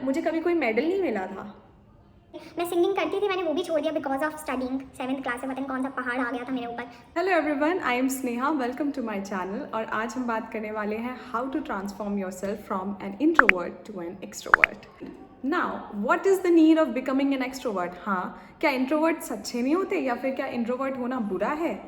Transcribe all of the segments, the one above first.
मुझे कभी कोई मेडल नहीं मिला था। मैं सिंगिंग करती थी, मैंने वो भी छोड़ दिया because of studying. 7th class में पता नहीं कौन सा पहाड़ आ गया था मेरे ऊपर। Hello everyone, I am Sneha, welcome to my channel. और आज हम बात करने वाले हैं how to transform yourself from an introvert to an extrovert. Now what is the need of becoming an extrovert? हाँ, क्या इंट्रोवर्ट्स अच्छे नहीं होते या फिर क्या इंट्रोवर्ट होना बुरा है?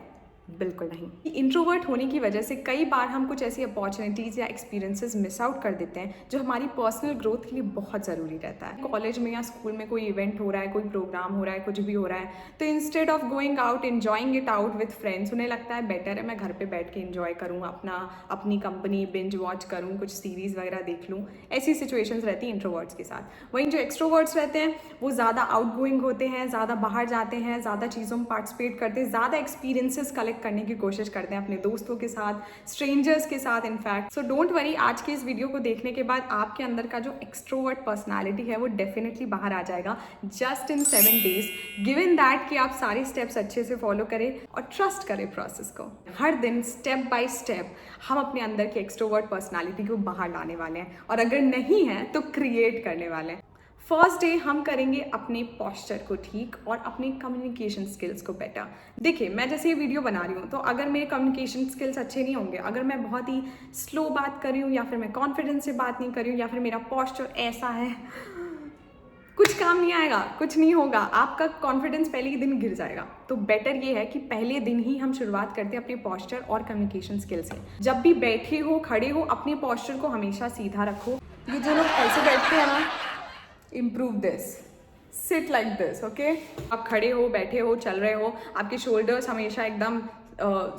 बिल्कुल नहीं। इंट्रोवर्ट होने की वजह से कई बार हम कुछ ऐसी अपॉर्चुनिटीज़ या एक्सपीरियंसेस मिस आउट कर देते हैं जो हमारी पर्सनल ग्रोथ के लिए बहुत ज़रूरी रहता है। कॉलेज में या स्कूल में कोई इवेंट हो रहा है, कोई प्रोग्राम हो रहा है, कुछ भी हो रहा है, तो instead of going out enjoying it out with friends, उन्हें लगता है बेटर है मैं घर पे बैठ के इन्जॉय करूँ, अपनी कंपनी बिंज वॉच करूँ, कुछ सीरीज़ वगैरह देख लूँ। ऐसी सिचुएशंस रहती हैं इंट्रोवर्ट्स के साथ। वहीं जो एक्सट्रोवर्ट्स रहते हैं वो ज़्यादा आउटगोइंग होते हैं, ज़्यादा बाहर जाते हैं, ज़्यादा चीज़ों में पार्टिसिपेट करते हैं, ज़्यादा एक्सपीरियंसेस कलेक्ट करने की कोशिश करते हैं अपने दोस्तों के साथ, स्ट्रेंजर्स के साथ इनफैक्ट। सो डोंट वरी, आज के इस वीडियो को देखने के बाद आपके अंदर का जो एक्सट्रोवर्ट पर्सनालिटी है वो डेफिनेटली बाहर आ जाएगा just in 7 days, given that कि आप सारे स्टेप्स अच्छे से फॉलो करें और ट्रस्ट करें प्रोसेस को। हर दिन स्टेप बाय स्टेप हम अपने अंदर की एक्सट्रोवर्ट पर्सनालिटी को बाहर लाने वाले हैं, और अगर नहीं है तो क्रिएट करने वाले हैं। फर्स्ट डे हम करेंगे अपने पोस्चर को ठीक और अपनी कम्युनिकेशन स्किल्स को बेटर। देखिए, मैं जैसे ये वीडियो बना रही हूँ तो अगर मेरे कम्युनिकेशन स्किल्स अच्छे नहीं होंगे, अगर मैं बहुत ही स्लो बात कर रही हूँ या फिर मैं कॉन्फिडेंस से बात नहीं कर रही हूँ या फिर मेरा पोस्चर ऐसा है, कुछ काम नहीं आएगा, कुछ नहीं होगा, आपका कॉन्फिडेंस पहले ही दिन गिर जाएगा। तो बेटर ये है कि पहले दिन ही हम शुरुआत करते हैं अपने पोस्चर और कम्युनिकेशन स्किल से। जब भी बैठे हो, खड़े हो, अपने पोस्चर को हमेशा सीधा रखो। ये जो लोग ऐसे बैठते हैं ना, improve this, sit like this, okay? आप खड़े हो, बैठे हो, चल रहे हो, आपके शोल्डर्स हमेशा एकदम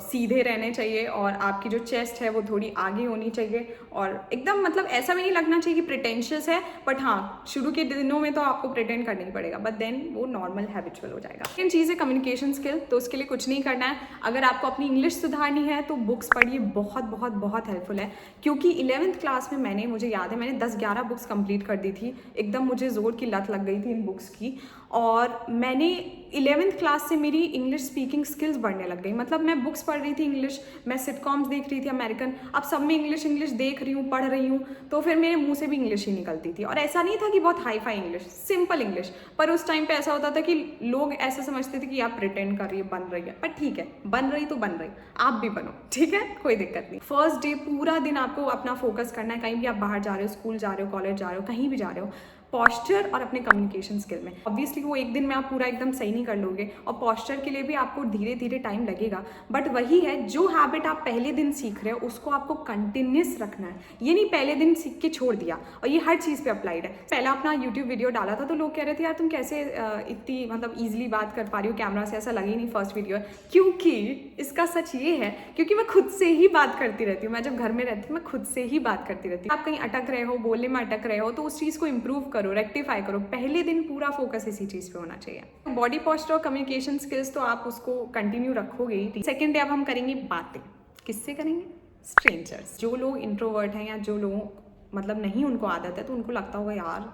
सीधे रहने चाहिए और आपकी जो चेस्ट है वो थोड़ी आगे होनी चाहिए, और एकदम मतलब ऐसा भी नहीं लगना चाहिए कि प्रिटेंशियस है, बट हाँ, शुरू के दिनों में तो आपको प्रिटेंड करना ही पड़ेगा, बट देन वो नॉर्मल हैबिचुअल हो जाएगा। सेकंड चीज़ है कम्युनिकेशन स्किल। तो उसके लिए कुछ नहीं करना है, अगर आपको अपनी इंग्लिश सुधारनी है तो बुक्स पढ़िए, बहुत बहुत बहुत हेल्पफुल है। क्योंकि 11th क्लास में मुझे याद है मैंने 10-11 बुक्स कंप्लीट कर दी थी, एकदम मुझे जोर की लत लग गई थी इन बुक्स की, और मैंने 11th क्लास से मेरी इंग्लिश स्पीकिंग स्किल्स बढ़ने लग गई। मतलब मैं बुक्स पढ़ रही थी इंग्लिश, मैं सिटकॉम्स देख रही थी अमेरिकन, अब सब में इंग्लिश देख रही हूँ, पढ़ रही हूँ, तो फिर मेरे मुंह से भी इंग्लिश ही निकलती थी। और ऐसा नहीं था कि बहुत hi fi English, simple English, पर उस टाइम पे ऐसा होता था कि लोग ऐसा समझते थे कि आप प्रिटेंड कर रही है, बन रही है। पर ठीक है, बन रही तो बन रही, आप भी बनो, ठीक है, कोई दिक्कत नहीं। फर्स्ट डे पूरा दिन आपको अपना फोकस करना है, कहीं भी आप बाहर जा रहे हो, स्कूल जा रहे हो, कॉलेज जा रहे हो, कहीं भी जा रहे हो, पॉस्चर और अपने कम्युनिकेशन स्किल में। ऑब्वियसली वो एक दिन में आप पूरा एकदम सही नहीं कर लोगे, और पॉस्चर के लिए भी आपको धीरे धीरे टाइम लगेगा, बट वही है, जो हैबिट आप पहले दिन सीख रहे हो उसको आपको कंटिन्यूस रखना है। ये नहीं पहले दिन सीख के छोड़ दिया, और ये हर चीज़ पे अप्लाइड है। पहला अपना यूट्यूब वीडियो डाला था तो लोग कह रहे थे यार तुम कैसे इतनी मतलब ईजिली बात कर पा रही हो, कैमरा से ऐसा लगे ही नहीं फर्स्ट वीडियो है। क्योंकि इसका सच ये है, क्योंकि मैं खुद से ही बात करती रहती हूँ। मैं जब घर में रहती हूँ मैं खुद से ही बात करती रहती हूँ। आप कहीं अटक रहे हो, बोलने में अटक रहे हो, तो उस चीज़ को इम्प्रूव करो, रेक्टिफाई करो। पहले दिन पूरा फोकस इसी चीज़ पे होना चाहिए। बॉडी पोस्चर और कम्युनिकेशन स्किल्स तो आप उसको कंटिन्यू रखोगे ही। सेकेंड डे अब हम करेंगे बातें। किससे करेंगे? स्ट्रेंजर्स। जो लोग इंट्रोवर्ट हैं या जो लोग मतलब नहीं उनको आदत है, तो उनको लगता होगा यार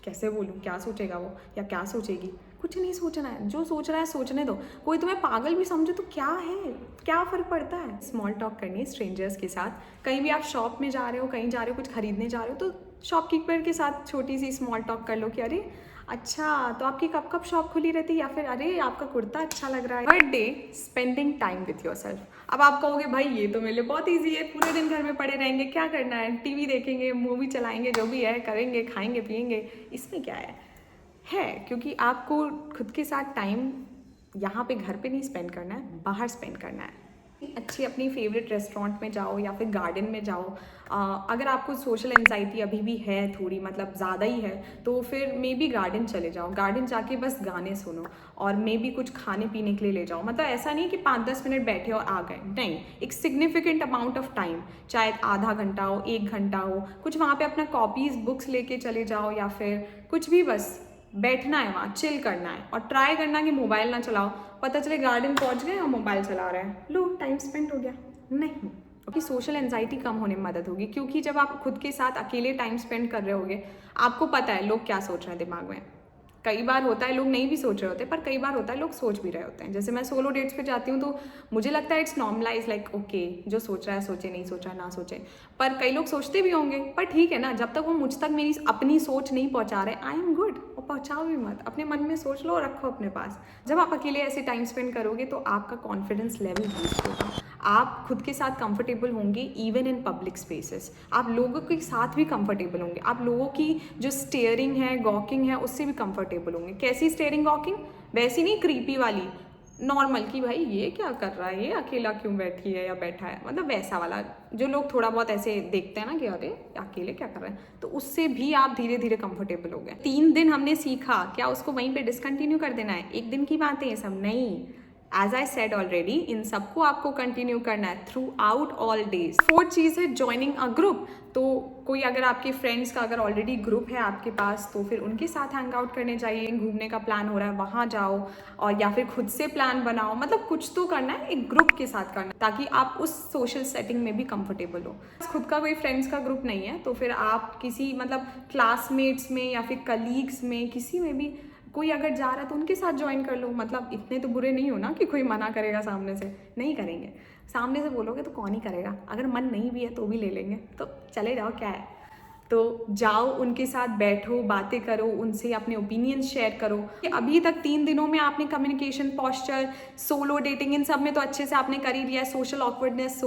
कैसे बोलूँ, क्या सोचेगा वो या क्या सोचेगी। कुछ नहीं सोचना है, जो सोच रहा है सोचने दो। कोई तुम्हें पागल भी समझे तो क्या है, क्या फ़र्क पड़ता है। स्मॉल टॉक करनी है स्ट्रेंजर्स के साथ। कहीं भी आप शॉप में जा रहे हो, कहीं जा रहे हो, कुछ खरीदने जा रहे हो, तो शॉपकीपर के साथ छोटी सी स्मॉल टॉक कर लो कि अरे अच्छा, तो आपकी कब कब शॉप खुली रहती है, या फिर अरे आपका कुर्ता अच्छा लग रहा है। Third day spending time with yourself. अब आप कहोगे भाई ये तो मेरे लिए बहुत ईजी है, पूरे दिन घर में पड़े रहेंगे, क्या करना है, टीवी देखेंगे, मूवी चलाएंगे, जो भी है करेंगे, खाएंगे पिएंगे, इसमें क्या है, क्योंकि आपको खुद के साथ टाइम यहाँ पे घर पे नहीं स्पेंड करना है, बाहर स्पेंड करना है। अच्छी अपनी फेवरेट रेस्टोरेंट में जाओ या फिर गार्डन में जाओ। अगर आपको सोशल एंजाइटी अभी भी है थोड़ी, मतलब ज़्यादा ही है, तो फिर मे बी गार्डन चले जाओ। गार्डन जाके बस गाने सुनो, और मे बी कुछ खाने पीने के लिए ले जाओ। मतलब ऐसा नहीं कि 5-10 मिनट बैठे और आ गए, नहीं, एक सिग्निफिकेंट अमाउंट ऑफ टाइम, चाहे आधा घंटा हो, 1 घंटा हो, कुछ वहाँ पे अपना कॉपीज़ बुक्स लेके चले जाओ, या फिर कुछ भी, बस बैठना है वहाँ, चिल करना है, और ट्राई करना कि मोबाइल ना चलाओ। पता चले गार्डन पहुँच गए और मोबाइल चला रहे हैं, लो टाइम स्पेंड हो गया। नहीं, क्योंकि सोशल एंजाइटी कम होने में मदद होगी। क्योंकि जब आप खुद के साथ अकेले टाइम स्पेंड कर रहे होगे, आपको पता है लोग क्या सोच रहे हैं दिमाग में, कई बार होता है लोग नहीं भी सोच रहे होते, पर कई बार होता है लोग सोच भी रहे होते हैं। जैसे मैं सोलो डेट्स पे जाती हूँ तो मुझे लगता है इट्स नॉर्मलाइज, लाइक ओके जो सोच रहा है सोचे, नहीं सोच रहा है ना सोचे। पर कई लोग सोचते भी होंगे, पर ठीक है ना, जब तक वो मुझ तक मेरी अपनी सोच नहीं पहुँचा रहे, आई एम गुड। और पहुँचाओ भी मत, अपने मन में सोच लो, रखो अपने पास। जब आप अकेले ऐसे टाइम स्पेंड करोगे तो आपका कॉन्फिडेंस लेवल बूस्ट होगा, आप खुद के साथ कंफर्टेबल होंगे इवन इन पब्लिक स्पेसेस, आप लोगों के साथ भी कंफर्टेबल होंगे, आप लोगों की जो स्टेयरिंग है, गॉकिंग है, उससे भी कंफर्टेबल होंगे। कैसी स्टेयरिंग गॉकिंग? वैसी नहीं क्रीपी वाली, नॉर्मल कि भाई ये क्या कर रहा है, ये अकेला क्यों बैठी है या बैठा है, मतलब वैसा वाला जो लोग थोड़ा बहुत ऐसे देखते हैं ना कि अरे अकेले क्या कर रहे हैं, तो उससे भी आप धीरे धीरे कंफर्टेबल हो गए। 3 दिन हमने सीखा, क्या उसको वहीं पे डिसकंटिन्यू कर देना है? एक दिन की बातें ये सब नहीं, एज आई सेड ऑलरेडी, इन सबको आपको कंटिन्यू करना है through out all days. 4th चीज़ है ज्वाइनिंग अ ग्रुप। तो कोई अगर आपके फ्रेंड्स का अगर ऑलरेडी ग्रुप है आपके पास तो फिर उनके साथ हैंग आउट करने चाहिए, घूमने का प्लान हो रहा है वहाँ जाओ, और या फिर खुद से प्लान बनाओ, मतलब कुछ तो करना है, एक ग्रुप के साथ करना है ताकि आप उस सोशल सेटिंग में भी कंफर्टेबल हो। खुद का कोई फ्रेंड्स का ग्रुप नहीं है तो फिर आप किसी मतलब क्लासमेट्स में या फिर कलीग्स में किसी में भी कोई अगर जा रहा है तो उनके साथ ज्वाइन कर लो। मतलब इतने तो बुरे नहीं हो ना कि कोई मना करेगा सामने से, नहीं करेंगे। सामने से बोलोगे तो कौन ही करेगा, अगर मन नहीं भी है तो भी ले लेंगे, तो चले जाओ, क्या है। तो जाओ, उनके साथ बैठो, बातें करो, उनसे अपने ओपिनियंस शेयर करो। अभी तक 3 दिनों में आपने कम्युनिकेशन, पॉस्चर, सोलो डेटिंग, इन सब में तो अच्छे से आपने कर ही लिया है। सोशल ऑकवर्डनेस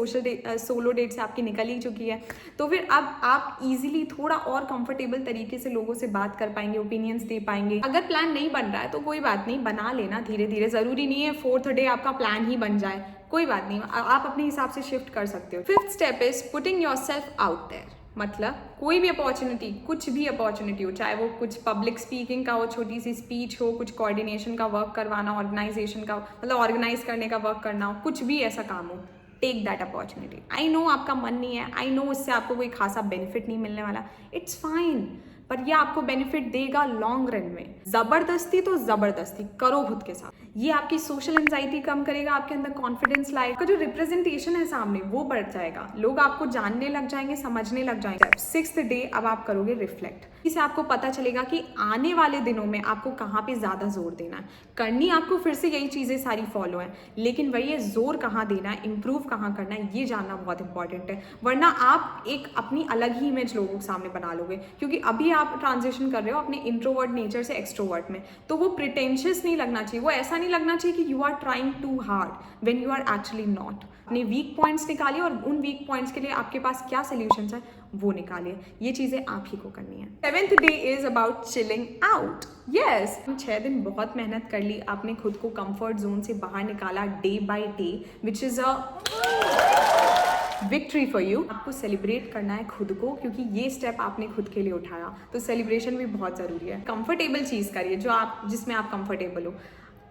सोलो डेट से आपकी निकल ही चुकी है। तो फिर अब आप इजीली थोड़ा और कंफर्टेबल तरीके से लोगों से बात कर पाएंगे, ओपिनियंस दे पाएंगे। अगर प्लान नहीं बन रहा है तो कोई बात नहीं, बना लेना धीरे धीरे, ज़रूरी नहीं है 4th डे आपका प्लान ही बन जाए, कोई बात नहीं, आप अपने हिसाब से शिफ्ट कर सकते हो। 5th step is putting yourself out there. मतलब कोई भी अपॉर्चुनिटी, कुछ भी अपॉर्चुनिटी हो, चाहे वो कुछ पब्लिक स्पीकिंग का हो, छोटी सी स्पीच हो, कुछ कोऑर्डिनेशन का वर्क करवाना, ऑर्गेनाइजेशन का मतलब ऑर्गेनाइज करने का वर्क करना हो, कुछ भी ऐसा काम हो, take that opportunity. I know आपका मन नहीं है, आई नो उससे आपको कोई खासा बेनिफिट नहीं मिलने वाला, इट्स फाइन, पर ये आपको बेनिफिट देगा लॉन्ग रन में। जबरदस्ती तो जबरदस्ती करो खुद के साथ, ये आपकी सोशल एंजाइटी कम करेगा, आपके अंदर कॉन्फिडेंस लाएगा, आपका जो रिप्रेजेंटेशन है सामने वो बढ़ जाएगा, लोग आपको जानने लग जाएंगे, समझने लग जाएंगे। 6th डे अब आप करोगे रिफ्लेक्ट, इससे आपको पता चलेगा कि आने वाले दिनों में आपको कहाँ पे ज्यादा जोर देना है। करनी आपको फिर से यही चीजें सारी फॉलो है, लेकिन वही है जोर कहाँ देना है, इंप्रूव कहाँ करना है, ये जानना बहुत इंपॉर्टेंट है। वरना आप एक अपनी अलग ही इमेज लोगों के सामने बना लोगे, क्योंकि अभी आप ट्रांजिशन कर रहे हो अपने इंट्रोवर्ट नेचर से एक्सट्रोवर्ट में, तो वो प्रिटेंशियस नहीं लगना चाहिए, वो ऐसा नहीं लगना चाहिए कि you are trying too hard when you are actually not. अपने वीक पॉइंट्स निकालिए और उन वीक पॉइंट्स के लिए आपके पास क्या सोल्यूशंस है वो निकालिए, ये चीजें आप ही को करनी है। 7th day is about chilling out. Yes, 6 दिन बहुत मेहनत कर ली, आपने खुद को कंफर्ट जोन से बाहर निकाला day by day, which is a victory for you. आपको सेलिब्रेट करना है खुद को, क्योंकि ये स्टेप आपने खुद के लिए उठाया, तो सेलिब्रेशन भी बहुत ज़रूरी है। कंफर्टेबल चीज़ करिए जिसमें आप कंफर्टेबल हो।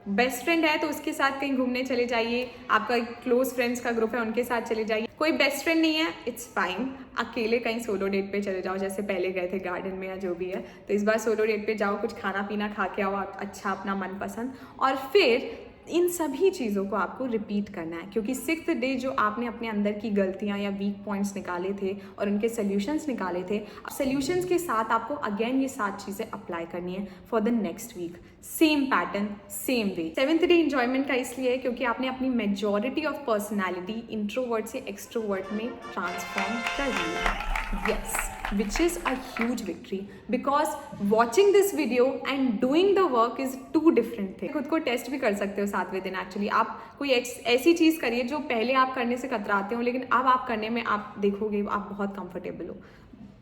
बेस्ट फ्रेंड है तो उसके साथ कहीं घूमने चले जाइए, आपका एक क्लोज फ्रेंड्स का ग्रुप है उनके साथ चले जाइए। कोई बेस्ट फ्रेंड नहीं है, इट्स फाइन, अकेले कहीं सोलो डेट पे चले जाओ, जैसे पहले गए थे गार्डन में या जो भी है, तो इस बार सोलो डेट पे जाओ, कुछ खाना पीना खा के आओ अच्छा अपना मनपसंद, और फिर इन सभी चीज़ों को आपको रिपीट करना है, क्योंकि 6th डे जो आपने अपने अंदर की गलतियां या वीक पॉइंट्स निकाले थे और उनके सोल्यूशंस निकाले थे, सोल्यूशंस के साथ आपको अगेन ये 7 चीज़ें अप्लाई करनी है for the next week, same pattern, same way. 7th day enjoyment का इसलिए है क्योंकि आपने अपनी मेजॉरिटी ऑफ पर्सनैलिटी इंट्रोवर्ट से एक्सट्रोवर्ट में ट्रांसफॉर्म कर लिया है। Yes, which is a huge victory, because watching this video and doing the work is two different things. खुद को टेस्ट भी कर सकते हो 7वें दिन। एक्चुअली आप कोई ऐसी चीज़ करिए जो पहले आप करने से कतराते हो, लेकिन अब आप करने में आप देखोगे आप बहुत कंफर्टेबल हो।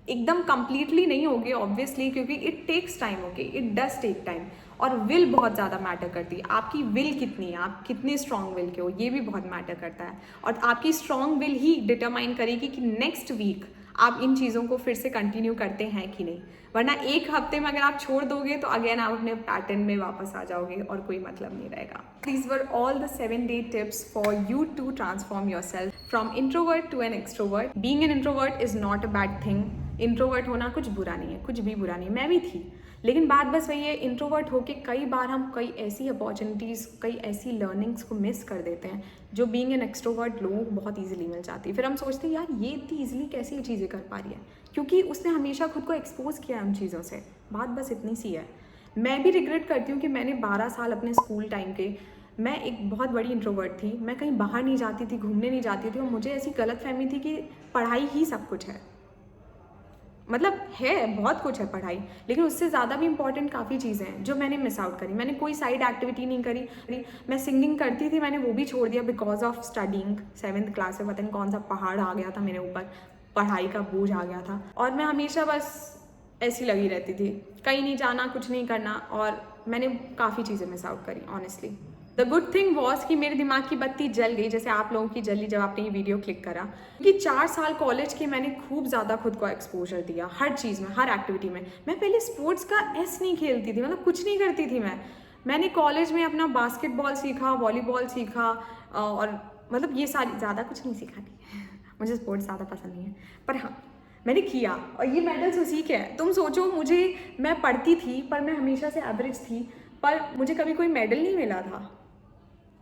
एकदम कंप्लीटली नहीं होगे ऑब्वियसली, क्योंकि it takes time, okay, it does take time, और विल बहुत ज़्यादा मैटर करती है। आपकी विल कितनी है, आप कितने स्ट्रॉन्ग विल के हो, ये भी बहुत मैटर करता है, और आपकी स्ट्रॉन्ग विल ही डिटरमाइन करेगी कि नेक्स्ट वीक आप इन चीज़ों को फिर से कंटिन्यू करते हैं कि नहीं। वरना एक हफ्ते में अगर आप छोड़ दोगे तो अगेन आप अपने पैटर्न में वापस आ जाओगे और कोई मतलब नहीं रहेगा। These were all the 7-day tips for you to transform yourself from introvert to an extrovert. Being an introvert is not a bad thing. Introvert होना कुछ बुरा नहीं है, कुछ भी बुरा नहीं, मैं भी थी, लेकिन बात बस वही है, इंट्रोवर्ट होके कई बार हम कई ऐसी अपॉर्चुनिटीज़, कई ऐसी लर्निंग्स को मिस कर देते हैं जो बीइंग एन एक्सट्रोवर्ट लोगों को बहुत ईजिली मिल जाती है। फिर हम सोचते हैं यार ये इतनी ईजिली कैसे ये चीज़ें कर पा रही है, क्योंकि उसने हमेशा खुद को एक्सपोज किया है उन चीज़ों से। बात बस इतनी सी है। मैं भी रिग्रेट करती हूँ कि मैंने 12 साल अपने स्कूल टाइम के, मैं एक बहुत बड़ी इंट्रोवर्ट थी, मैं कहीं बाहर नहीं जाती थी, घूमने नहीं जाती थी और मुझे ऐसी गलतफहमी थी कि पढ़ाई ही सब कुछ है। मतलब है, बहुत कुछ है पढ़ाई, लेकिन उससे ज़्यादा भी इंपॉर्टेंट काफ़ी चीज़ें हैं जो मैंने मिस आउट करी। मैंने कोई साइड एक्टिविटी नहीं करी। मैं सिंगिंग करती थी, मैंने वो भी छोड़ दिया because of studying. 7th class में पता नहीं कौन सा पहाड़ आ गया था मेरे ऊपर, पढ़ाई का बोझ आ गया था और मैं हमेशा बस ऐसी लगी रहती थी, कहीं नहीं जाना, कुछ नहीं करना, और मैंने काफ़ी चीज़ें मिस आउट करी honestly. The good thing was कि मेरे दिमाग की बत्ती जल गई, जैसे आप लोगों की जली जब आपने ये वीडियो क्लिक करा। क्योंकि 4 साल कॉलेज के मैंने खूब ज़्यादा खुद को एक्सपोजर दिया, हर चीज़ में, हर एक्टिविटी में। मैं पहले स्पोर्ट्स का एस नहीं खेलती थी, मतलब कुछ नहीं करती थी मैंने कॉलेज में अपना बास्केटबॉल सीखा, वॉलीबॉल सीखा, और मतलब ये सारी, ज़्यादा कुछ नहीं सीखा थी मुझे स्पोर्ट्स ज़्यादा पसंद नहीं है, पर हाँ मैंने किया, और ये मेडल्स उसी के हैं। तुम सोचो, मैं पढ़ती थी पर मैं हमेशा से एवरेज थी, पर मुझे कभी कोई मेडल नहीं मिला था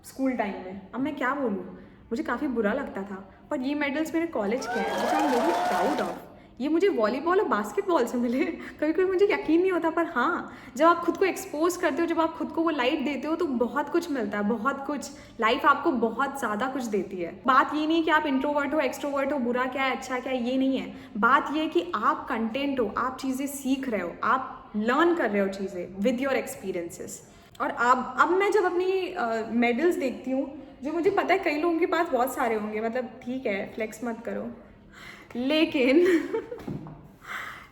स्कूल टाइम में। अब मैं क्या बोलूँ, मुझे काफ़ी बुरा लगता था, पर ये मेडल्स मेरे कॉलेज के हैं, which I am very proud of। ये मुझे वॉलीबॉल और बास्केटबॉल से मिले। कभी कभी मुझे यकीन नहीं होता, पर हाँ, जब आप खुद को एक्सपोज करते हो, जब आप खुद को वो लाइट देते हो, तो बहुत कुछ मिलता है, बहुत कुछ। लाइफ आपको बहुत ज़्यादा कुछ देती है। बात ये नहीं कि आप इंट्रोवर्ट हो, एक्सट्रोवर्ट हो, बुरा क्या है, अच्छा क्या है, ये नहीं है। बात ये है कि आप कंटेंट हो, आप चीज़ें सीख रहे हो, आप लर्न कर रहे हो चीज़ें विद योर एक्सपीरियंसेस। और अब मैं जब अपनी मेडल्स देखती हूँ, जो मुझे पता है कई लोगों के पास बहुत सारे होंगे, मतलब ठीक है, फ्लेक्स मत करो, लेकिन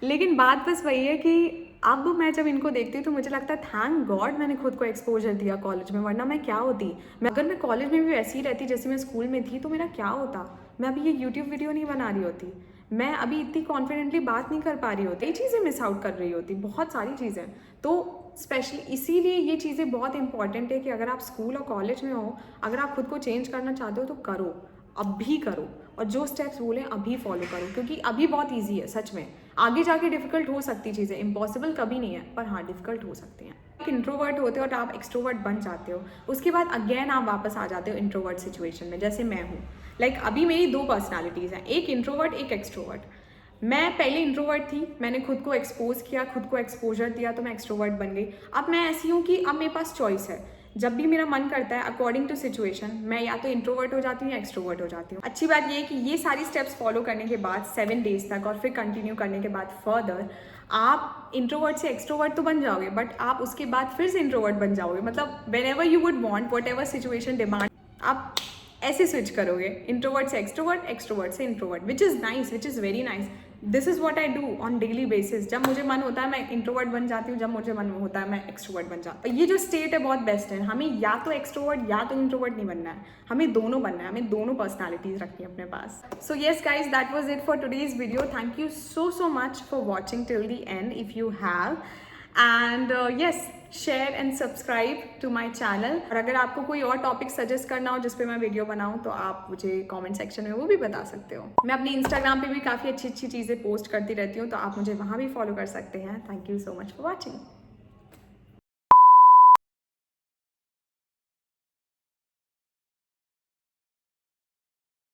लेकिन बात बस वही है कि अब मैं जब इनको देखती हूँ तो मुझे लगता है थैंक गॉड मैंने खुद को एक्सपोजर दिया कॉलेज में, वरना मैं क्या होती। अगर मैं कॉलेज में भी वैसी ही रहती जैसे मैं स्कूल में थी, तो मेरा क्या होता। मैं अभी ये यूट्यूब वीडियो नहीं बना रही होती, मैं अभी इतनी कॉन्फिडेंटली बात नहीं कर पा रही होती, ये चीज़ें मिस आउट कर रही होती, बहुत सारी चीज़ें। तो स्पेशली इसीलिए ये चीज़ें बहुत इंपॉर्टेंट है कि अगर आप स्कूल और कॉलेज में हो, अगर आप खुद को चेंज करना चाहते हो तो करो, अभी करो, और जो स्टेप्स बोले अभी फॉलो करो, क्योंकि अभी बहुत इजी है सच में। आगे जाके डिफिकल्ट हो सकती चीज़ें, इम्पॉसिबल कभी नहीं है, पर हाँ डिफिकल्ट हो सकती हैं। एक इंट्रोवर्ट होते हो और आप एक्सट्रोवर्ट बन जाते हो, उसके बाद अगेन आप वापस आ जाते हो इंट्रोवर्ट सिचुएशन में, जैसे मैं हूँ। अभी मेरी 2 पर्सनैलिटीज़ हैं, एक इंट्रोवर्ट, एक एक्सट्रोवर्ट। मैं पहले इंट्रोवर्ट थी, मैंने खुद को एक्सपोज किया, खुद को एक्सपोजर दिया, तो मैं एक्सट्रोवर्ट बन गई। अब मैं ऐसी हूँ कि अब मेरे पास चॉइस है, जब भी मेरा मन करता है अकॉर्डिंग टू सिचुएशन, मैं या तो इंट्रोवर्ट हो जाती हूँ या एक्सट्रोवर्ट हो जाती हूँ। अच्छी बात ये है कि ये सारी स्टेप्स फॉलो करने के बाद 7 डेज तक, और फिर कंटिन्यू करने के बाद फर्दर, आप इंट्रोवर्ट से एक्सट्रोवर्ट तो बन जाओगे, बट आप उसके बाद फिर से इंट्रोवर्ट बन जाओगे। मतलब when ever you would want, what ever situation demand, आप ऐसे स्विच करोगे, इंट्रोवर्ट से एक्सट्रोवर्ट, एक्सट्रोवर्ट से introvert, which is nice, which is very nice. This is what I do on daily basis. जब मुझे मन होता है मैं इंट्रोवर्ट बन जाती हूँ, जब मुझे मन होता है मैं एक्सट्रोवर्ट बन जाती हूँ। ये जो स्टेट है बहुत बेस्ट है। हमें या तो एक्सट्रोवर्ट या तो इंट्रोवर्ट नहीं बनना है, हमें दोनों बनना है, हमें दोनों पर्सनैलिटीज रखनी है अपने पास। So yes guys, that was it for today's video. Thank you so much for watching till the end if you have, and yes, share and subscribe to my channel. और अगर आपको कोई और टॉपिक सजेस्ट करना हो जिस पे मैं वीडियो बनाऊँ, तो आप मुझे कमेंट सेक्शन में वो भी बता सकते हो। मैं अपने इंस्टाग्राम पे भी काफ़ी अच्छी अच्छी चीज़ें पोस्ट करती रहती हूँ, तो आप मुझे वहाँ भी फॉलो कर सकते हैं। Thank you so much for watching.